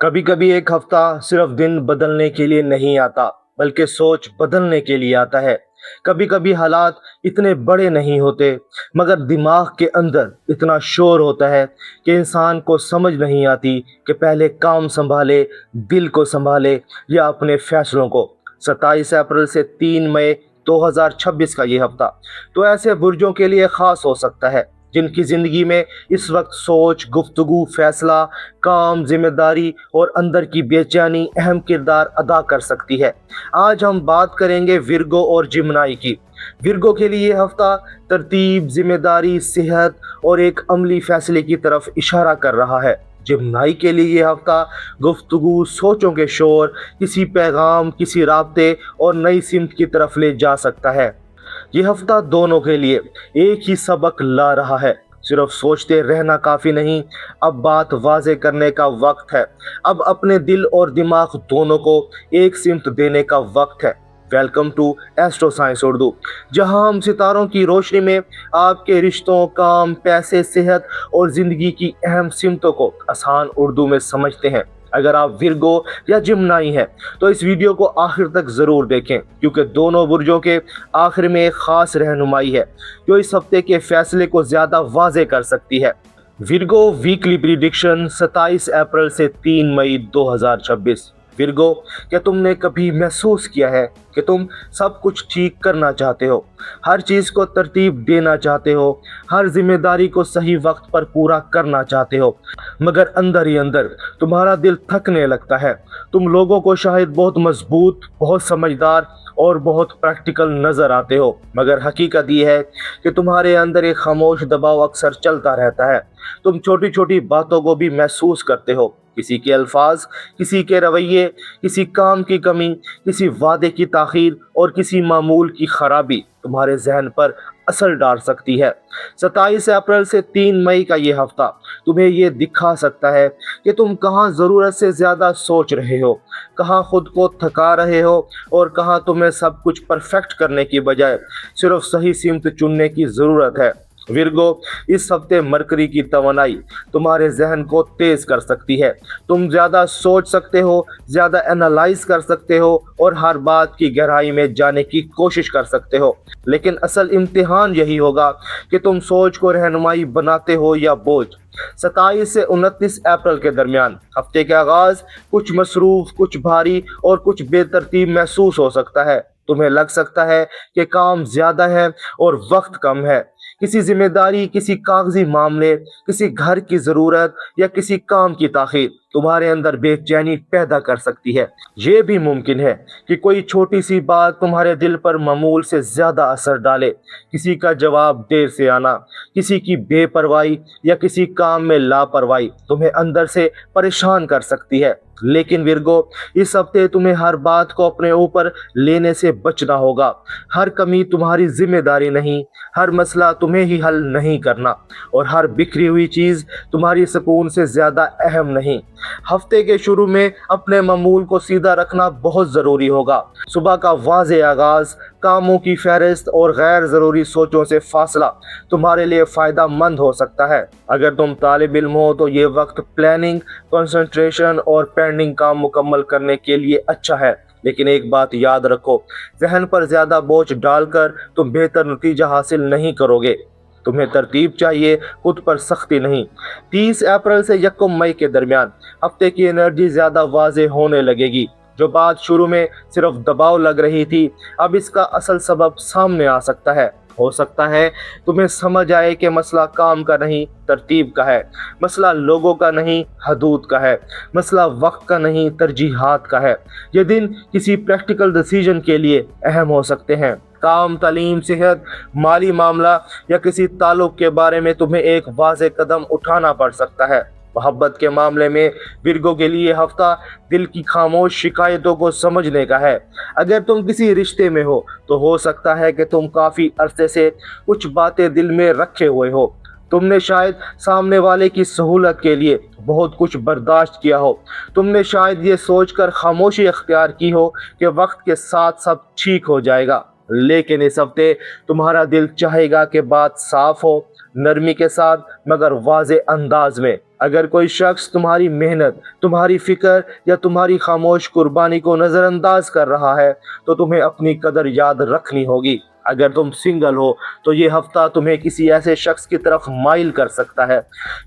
कभी कभी एक हफ्ता सिर्फ दिन बदलने के लिए नहीं आता, बल्कि सोच बदलने के लिए आता है। कभी कभी हालात इतने बड़े नहीं होते, मगर दिमाग के अंदर इतना शोर होता है कि इंसान को समझ नहीं आती कि पहले काम संभाले, दिल को संभाले या अपने फैसलों को। 27 अप्रैल से 3 मई 2026 का ये हफ्ता तो ऐसे बुर्जों के लिए खास हो सकता है जिनकी जिंदगी में इस वक्त सोच, गुफ्तगू, फैसला, काम, जिम्मेदारी और अंदर की बेचैनी अहम किरदार अदा कर सकती है। आज हम बात करेंगे विर्गो और जिम्नाई की। विर्गो के लिए ये हफ्ता तरतीब, जिम्मेदारी, सेहत और एक अमली फैसले की तरफ इशारा कर रहा है। जिम्नाई के लिए ये हफ्ता गुफ्तगू, सोचों के शोर, किसी पैगाम, किसी राब्ते और नई सिमत की तरफ ले जा सकता है। ये हफ्ता दोनों के लिए एक ही सबक ला रहा है। सिर्फ सोचते रहना काफ़ी नहीं, अब बात वाजे करने का वक्त है। अब अपने दिल और दिमाग दोनों को एक सिमत देने का वक्त है। Welcome to astro science Urdu, जहां हम सितारों की रोशनी में आपके रिश्तों, काम, पैसे, सेहत और ज़िंदगी की अहम सिमतों को आसान उर्दू में समझते हैं। अगर आप विर्गो या जिम्नाई हैं तो इस वीडियो को आखिर तक ज़रूर देखें, क्योंकि दोनों बुर्जों के आखिर में एक ख़ास रहनुमाई है जो इस हफ्ते के फैसले को ज़्यादा वाज़े कर सकती है। विर्गो वीकली प्रिडिक्शन 27 अप्रैल से 3 मई 2026। विर्गो, क्या तुमने कभी महसूस किया है कि तुम सब कुछ ठीक करना चाहते हो, हर चीज़ को तरतीब देना चाहते हो, हर जिम्मेदारी को सही वक्त पर पूरा करना चाहते हो, मगर अंदर ही अंदर तुम्हारा दिल थकने लगता है। तुम लोगों को शायद बहुत मजबूत, बहुत समझदार और बहुत प्रैक्टिकल नज़र आते हो, मगर हकीकत ये है कि तुम्हारे अंदर एक खामोश दबाव अक्सर चलता रहता है। तुम छोटी छोटी बातों को भी महसूस करते हो, किसी के अल्फाज, किसी के रवैये, किसी काम की कमी, किसी वादे की ताखीर और किसी मामूल की खराबी तुम्हारे जहन पर असर डाल सकती है। 27 अप्रैल से 3 मई का ये हफ्ता तुम्हें ये दिखा सकता है कि तुम कहाँ ज़रूरत से ज़्यादा सोच रहे हो, कहाँ खुद को थका रहे हो और कहाँ तुम्हें सब कुछ परफेक्ट करने की बजाय सिर्फ सही सिमत चुनने की ज़रूरत है। विर्गो, इस हफ्ते मरकरी की तवानाई तुम्हारे जहन को तेज कर सकती है। तुम ज़्यादा सोच सकते हो, ज़्यादा एनालाइज कर सकते हो और हर बात की गहराई में जाने की कोशिश कर सकते हो। लेकिन असल इम्तिहान यही होगा कि तुम सोच को रहनुमाई बनाते हो या बोझ। 27 से 29 अप्रैल के दरमियान हफ्ते का आगाज कुछ मसरूफ, कुछ भारी और कुछ बेतरतीब महसूस हो सकता है। तुम्हें लग सकता है कि काम ज़्यादा है और वक्त कम है। किसी जिम्मेदारी, किसी कागजी मामले, किसी घर की ज़रूरत या किसी काम की ताखीर तुम्हारे अंदर बेचैनी पैदा कर सकती है। ये भी मुमकिन है कि कोई छोटी सी बात तुम्हारे दिल पर मामूल से ज़्यादा असर डाले। किसी का जवाब देर से आना, किसी की बेपरवाही या किसी काम में लापरवाही तुम्हें अंदर से परेशान कर सकती है। लेकिन विर्गो, इस हफ्ते तुम्हें हर बात को अपने ऊपर लेने से बचना होगा। हर कमी तुम्हारी जिम्मेदारी नहीं, हर मसला तुम्हें ही हल नहीं करना और हर बिखरी हुई चीज़ तुम्हारी सुकून से ज़्यादा अहम नहीं। हफ्ते के शुरू में अपने मामूल को सीधा रखना बहुत ज़रूरी होगा। सुबह का वाज़े आगाज़, कामों की फहरिस्त और गैर ज़रूरी सोचों से फासला तुम्हारे लिए फ़ायदा मंद हो सकता है। अगर तुम तालिब इल्म हो तो ये वक्त प्लानिंग, कंसंट्रेशन और पेंडिंग काम मुकम्मल करने के लिए अच्छा है। लेकिन एक बात याद रखो, जहन पर ज़्यादा बोझ डालकर तुम बेहतर नतीजा हासिल नहीं करोगे। तुम्हें तरतीब चाहिए, खुद पर सख्ती नहीं। 30 अप्रैल से 1 मई के दरमियान हफ्ते की एनर्जी ज़्यादा वाज़े होने लगेगी। जो बात शुरू में सिर्फ दबाव लग रही थी, अब इसका असल सबब सामने आ सकता है। हो सकता है तुम्हें समझ आए कि मसला काम का नहीं, तरतीब का है। मसला लोगों का नहीं, हदूद का है। मसला वक्त का नहीं, तरजीहात का है। ये दिन किसी प्रैक्टिकल डिसीजन के लिए अहम हो सकते हैं। काम, तालीम, सेहत, माली मामला या किसी ताल्लुक के बारे में तुम्हें एक वाज़े कदम उठाना पड़ सकता है। मोहब्बत के मामले में विर्गो के लिए हफ्ता दिल की खामोश शिकायतों को समझने का है। अगर तुम किसी रिश्ते में हो तो हो सकता है कि तुम काफ़ी अरसे से कुछ बातें दिल में रखे हुए हो। तुमने शायद सामने वाले की सहूलत के लिए बहुत कुछ बर्दाश्त किया हो। तुमने शायद ये सोचकर खामोशी अख्तियार की हो कि वक्त के साथ सब ठीक हो जाएगा। लेकिन इस हफ्ते तुम्हारा दिल चाहेगा कि बात साफ हो, नरमी के साथ मगर वाज़े अंदाज में। अगर कोई शख्स तुम्हारी मेहनत, तुम्हारी फिक्र या तुम्हारी खामोश कुर्बानी को नज़रअंदाज कर रहा है तो तुम्हें अपनी कदर याद रखनी होगी। अगर तुम सिंगल हो तो ये हफ्ता तुम्हें किसी ऐसे शख्स की तरफ माइल कर सकता है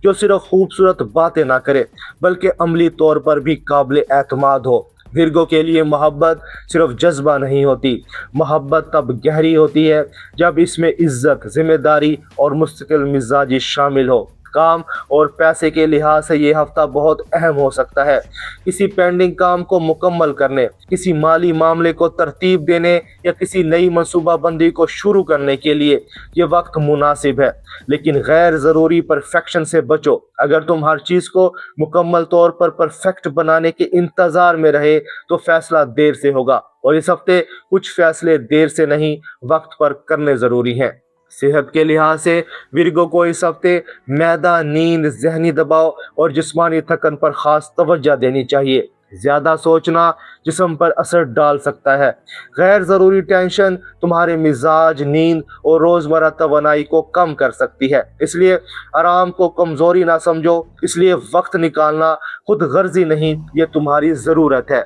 जो सिर्फ खूबसूरत बातें ना करे बल्कि अमली तौर पर भी काबिल एतमाद हो। विर्गो के लिए मोहब्बत सिर्फ जज्बा नहीं होती, मोहब्बत तब गहरी होती है जब इसमें इज्जत, जिम्मेदारी और मुस्तकिल मिजाजी शामिल हो। काम और पैसे के लिहाज से ये हफ्ता बहुत अहम हो सकता है। किसी पेंडिंग काम को मुकम्मल करने, किसी माली मामले को तरतीब देने या किसी नई मनसूबाबंदी को शुरू करने के लिए ये वक्त मुनासिब है। लेकिन गैर ज़रूरी परफेक्शन से बचो। अगर तुम हर चीज़ को मुकम्मल तौर पर परफेक्ट बनाने के इंतज़ार में रहे तो फैसला देर से होगा, और इस हफ्ते कुछ फैसले देर से नहीं वक्त पर करने ज़रूरी हैं। सेहत के लिहाज से विर्गो को इस हफ्ते मैदा, नींद, जहनी दबाव और जिस्मानी थकन पर खास तवज्जो देनी चाहिए। ज़्यादा सोचना जिस्म पर असर डाल सकता है। गैर ज़रूरी टेंशन तुम्हारे मिजाज, नींद और रोज़मर्रा तवानाई को कम कर सकती है। इसलिए आराम को कमज़ोरी ना समझो। इसलिए वक्त निकालना खुद गर्जी नहीं, ये तुम्हारी ज़रूरत है।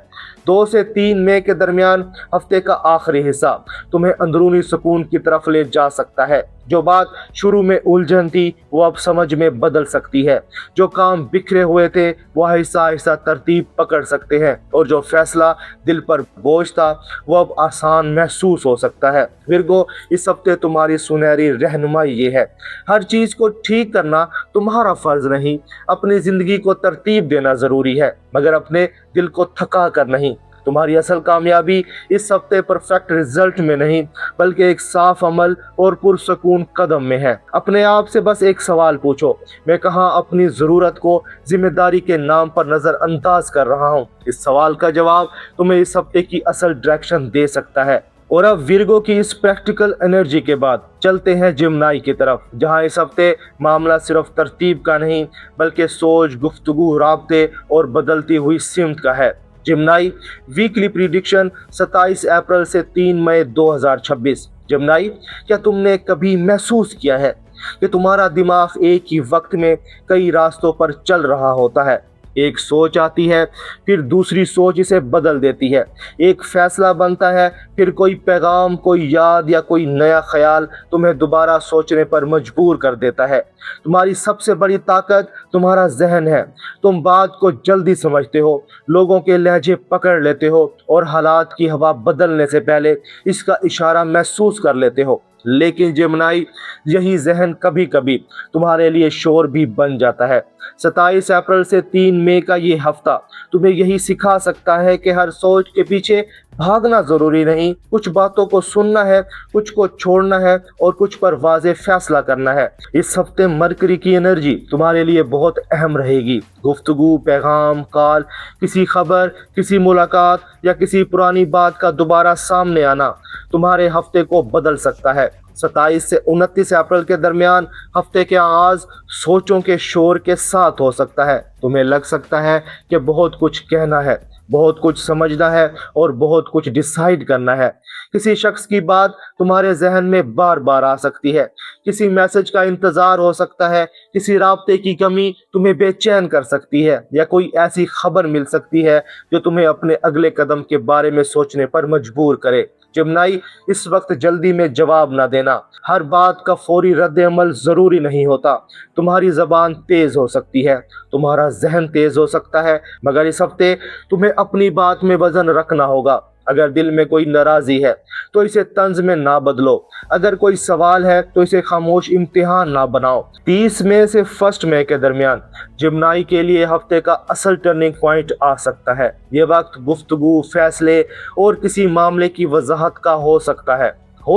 2 से 3 मई के दरमियान हफ्ते का आखिरी हिस्सा तुम्हें अंदरूनी सुकून की तरफ ले जा सकता है। जो बात शुरू में उलझन थी वो अब समझ में बदल सकती है। जो काम बिखरे हुए थे वो आहिस्ता आहिस्ता तरतीब पकड़ सकते हैं, और जो फैसला दिल पर बोझ था वो अब आसान महसूस हो सकता है। विर्गो, इस हफ्ते तुम्हारी सुनहरी रहनुमाई ये है। हर चीज़ को ठीक करना तुम्हारा फर्ज नहीं, अपनी ज़िंदगी को तरतीब देना ज़रूरी है, मगर अपने दिल को थका कर नहीं। तुम्हारी असल कामयाबी इस हफ्ते परफेक्ट रिजल्ट में नहीं बल्कि एक साफ अमल और पुरसकून कदम में है। अपने आप से बस एक सवाल पूछो, मैं कहाँ अपनी ज़रूरत को जिम्मेदारी के नाम पर नज़रअंदाज कर रहा हूँ। इस सवाल का जवाब तुम्हें इस हफ्ते की असल डायरेक्शन दे सकता है। और अब विर्गो की इस प्रैक्टिकल एनर्जी के बाद चलते हैं जिम्नाई की तरफ, जहां इस हफ्ते मामला सिर्फ तरतीब का नहीं बल्कि सोच, गुफ्तगू, राब्ते और बदलती हुई सिमत का है। जिम्नाई वीकली प्रिडिक्शन 27 अप्रैल से 3 मई 2026। जिम्नाई, क्या तुमने कभी महसूस किया है कि तुम्हारा दिमाग एक ही वक्त में कई रास्तों पर चल रहा होता है? एक सोच आती है, फिर दूसरी सोच इसे बदल देती है। एक फैसला बनता है, फिर कोई पैगाम, कोई याद या कोई नया ख्याल तुम्हें दोबारा सोचने पर मजबूर कर देता है। तुम्हारी सबसे बड़ी ताकत तुम्हारा जहन है। तुम बात को जल्दी समझते हो, लोगों के लहजे पकड़ लेते हो और हालात की हवा बदलने से पहले इसका इशारा महसूस कर लेते हो। लेकिन जिम्नाई, यही जहन कभी कभी तुम्हारे लिए शोर भी बन जाता है। 27 अप्रैल से 3 मई का ये हफ्ता तुम्हें यही सिखा सकता है कि हर सोच के पीछे भागना जरूरी नहीं। कुछ बातों को सुनना है, कुछ को छोड़ना है और कुछ पर वाज़ेह फैसला करना है। इस हफ्ते मरकरी की एनर्जी तुम्हारे लिए बहुत अहम रहेगी। गुफ्तगू, पैगाम, कॉल, किसी खबर, किसी मुलाकात या किसी पुरानी बात का दोबारा सामने आना तुम्हारे हफ्ते को बदल सकता है। 27 से 29 अप्रैल के दरमियान हफ्ते के आगाज सोचों के शोर के साथ हो सकता है। तुम्हें लग सकता है कि बहुत कुछ कहना है, बहुत कुछ समझना है और बहुत कुछ डिसाइड करना है। किसी शख्स की बात तुम्हारे जहन में बार बार आ सकती है, किसी मैसेज का इंतजार हो सकता है, किसी राब्ते की कमी तुम्हें बेचैन कर सकती है या कोई ऐसी खबर मिल सकती है जो तुम्हें अपने अगले कदम के बारे में सोचने पर मजबूर करे। जिम्नाई, इस वक्त जल्दी में जवाब ना देना। हर बात का फौरी रद्द अमल जरूरी नहीं होता। तुम्हारी जबान तेज हो सकती है, तुम्हारा जहन तेज हो सकता है, मगर इस हफ्ते तुम्हें अपनी बात में वजन रखना होगा। अगर दिल में कोई नाराजी है तो इसे तंज में ना बदलो। अगर कोई सवाल है तो इसे खामोश इम्तिहान ना बनाओ। 30 मई से 1 मई के दरमियान जिम्नाई के लिए हफ्ते का असल टर्निंग पॉइंट आ सकता है। ये वक्त गुफ्तगू, फैसले और किसी मामले की वजाहत का हो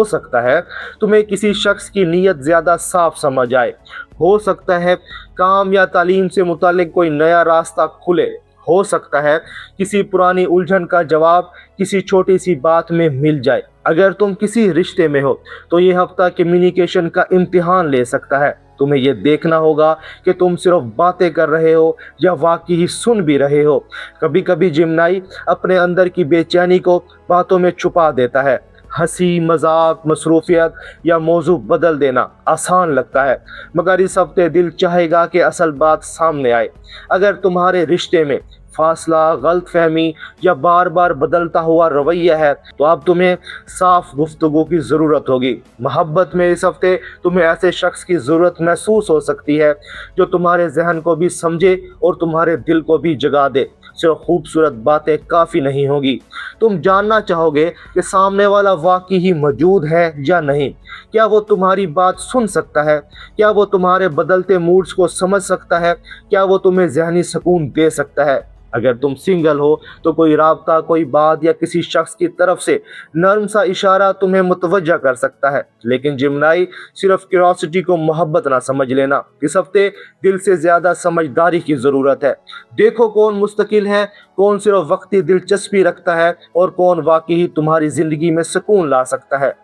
सकता है तुम्हें किसी शख्स की नीयत ज़्यादा साफ समझ आए। हो सकता है काम या तालीम से मुतालिक कोई नया रास्ता खुले। हो सकता है किसी पुरानी उलझन का जवाब किसी छोटी सी बात में मिल जाए। अगर तुम किसी रिश्ते में हो तो ये हफ्ता कम्युनिकेशन का इम्तिहान ले सकता है। तुम्हें ये देखना होगा कि तुम सिर्फ बातें कर रहे हो या वाकई ही सुन भी रहे हो। कभी कभी जिम्नाई अपने अंदर की बेचैनी को बातों में छुपा देता है। हंसी मजाक मसरूफियत या मौजू बदल देना आसान लगता है, मगर इस हफ्ते दिल चाहेगा कि असल बात सामने आए। अगर तुम्हारे रिश्ते में फासला, गलत फहमी या बार बार बदलता हुआ रवैया है तो अब तुम्हें साफ गुफ्तगू की ज़रूरत होगी। मोहब्बत में इस हफ्ते तुम्हें ऐसे शख्स की ज़रूरत महसूस हो सकती है जो तुम्हारे जहन को भी समझे और तुम्हारे दिल को भी जगा दे। सिर्फ खूबसूरत बातें काफ़ी नहीं होगी, तुम जानना चाहोगे कि सामने वाला वाकई ही मौजूद है या नहीं। क्या वो तुम्हारी बात सुन सकता है? क्या वो तुम्हारे बदलते मूड्स को समझ सकता है? क्या वो तुम्हें ज़हनी सुकून दे सकता है? अगर तुम सिंगल हो तो कोई राबता, कोई बात या किसी शख्स की तरफ से नर्म सा इशारा तुम्हें मुतवज्जा कर सकता है। लेकिन जिम्नाई, सिर्फ क्यूरियोसिटी को मोहब्बत ना समझ लेना। इस हफ्ते दिल से ज्यादा समझदारी की जरूरत है। देखो कौन मुस्तकिल है, कौन सिर्फ वक्ती दिलचस्पी रखता है और कौन वाकई तुम्हारी जिंदगी में सुकून ला सकता है।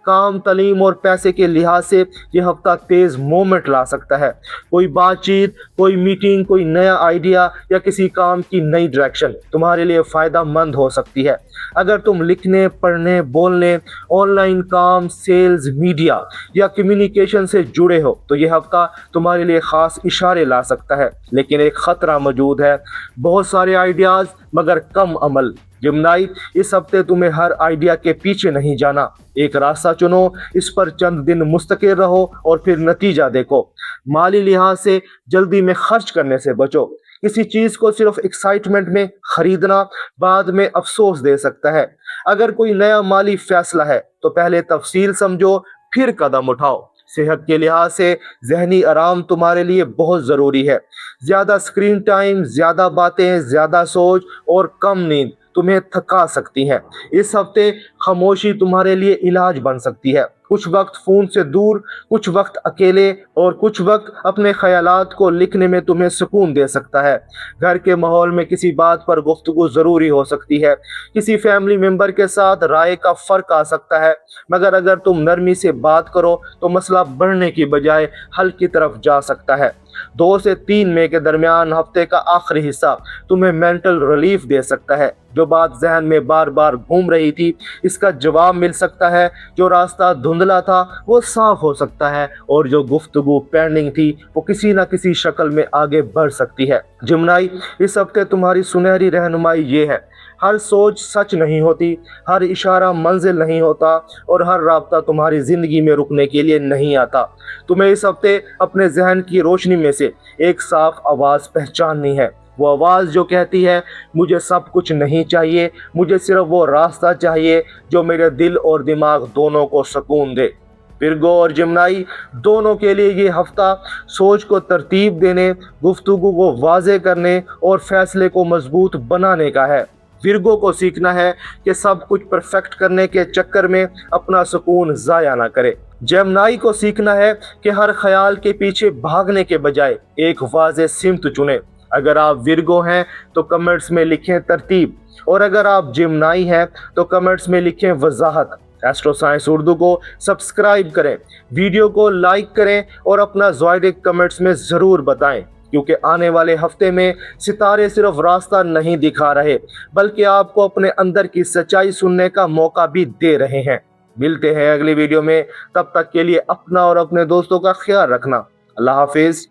काम, तालीम और पैसे के लिहाज से यह हफ्ता तेज मोमेंट ला सकता है। कोई बातचीत, कोई मीटिंग, कोई नया आइडिया या किसी काम की नई डायरेक्शन तुम्हारे लिए फ़ायदा मंद हो सकती है। अगर तुम लिखने, पढ़ने, बोलने, ऑनलाइन काम, सेल्स, मीडिया या कम्युनिकेशन से जुड़े हो तो यह हफ्ता तुम्हारे लिए ख़ास इशारे ला सकता है। लेकिन एक ख़तरा मौजूद है, बहुत सारे आइडियाज़ मगर कम अमल। जिम्नाई, इस हफ्ते तुम्हें हर आइडिया के पीछे नहीं जाना। एक रास्ता चुनो, इस पर चंद दिन मुस्तकिल रहो और फिर नतीजा देखो। माली लिहाज से जल्दी में खर्च करने से बचो। किसी चीज को सिर्फ एक्साइटमेंट में खरीदना बाद में अफसोस दे सकता है। अगर कोई नया माली फैसला है तो पहले तफसील समझो, फिर कदम उठाओ। सेहत के लिहाज से जहनी आराम तुम्हारे लिए बहुत ज़रूरी है। ज़्यादा स्क्रीन टाइम, ज़्यादा बातें, ज़्यादा सोच और कम नींद तुम्हें थका सकती हैं। इस हफ्ते खामोशी तुम्हारे लिए इलाज बन सकती है। कुछ वक्त फ़ोन से दूर, कुछ वक्त अकेले और कुछ वक्त अपने ख्यालात को लिखने में तुम्हें सुकून दे सकता है। घर के माहौल में किसी बात पर गुफ्तगू ज़रूरी हो सकती है। किसी फैमिली मेम्बर के साथ राय का फ़र्क आ सकता है, मगर अगर तुम नरमी से बात करो तो मसला बढ़ने की बजाय हल की तरफ जा सकता है। 2 से 3 मई के दरमियान हफ्ते का आखिरी हिस्सा तुम्हें मेंटल रिलीफ दे सकता है। जो बात जहन में बार बार घूम रही थी, इसका जवाब मिल सकता है। जो रास्ता धुंधला था वो साफ हो सकता है और जो गुफ्तगू पेंडिंग थी वो किसी न किसी शक्ल में आगे बढ़ सकती है। जिम्नाई, इस हफ्ते तुम्हारी सुनहरी रहनुमाई ये है, हर सोच सच नहीं होती, हर इशारा मंजिल नहीं होता और हर राब्ता तुम्हारी ज़िंदगी में रुकने के लिए नहीं आता। तुम्हें इस हफ्ते अपने जहन की रोशनी में से एक साफ आवाज़ पहचाननी है। वो आवाज़ जो कहती है मुझे सब कुछ नहीं चाहिए, मुझे सिर्फ वो रास्ता चाहिए जो मेरे दिल और दिमाग दोनों को सुकून दे। विर्गो और जिम्नाई दोनों के लिए ये हफ्ता सोच को तरतीब देने, गुफ्तगू को वाज़े करने और फैसले को मजबूत बनाने का है। विर्गो को सीखना है कि सब कुछ परफेक्ट करने के चक्कर में अपना सुकून ज़ाया ना करे। जेमिनी को सीखना है कि हर ख्याल के पीछे भागने के बजाय एक वाज़ेह सिमत चुने। अगर आप विर्गो हैं तो कमेंट्स में लिखें तरतीब, और अगर आप जेमिनी हैं तो कमेंट्स में लिखें वजाहत। एस्ट्रो साइंस उर्दू को सब्सक्राइब करें, वीडियो को लाइक करें और अपना ज़ॉयड कमेंट्स में ज़रूर बताएं, क्योंकि आने वाले हफ्ते में सितारे सिर्फ रास्ता नहीं दिखा रहे बल्कि आपको अपने अंदर की सच्चाई सुनने का मौका भी दे रहे हैं। मिलते हैं अगली वीडियो में, तब तक के लिए अपना और अपने दोस्तों का ख्याल रखना। अल्लाह हाफिज।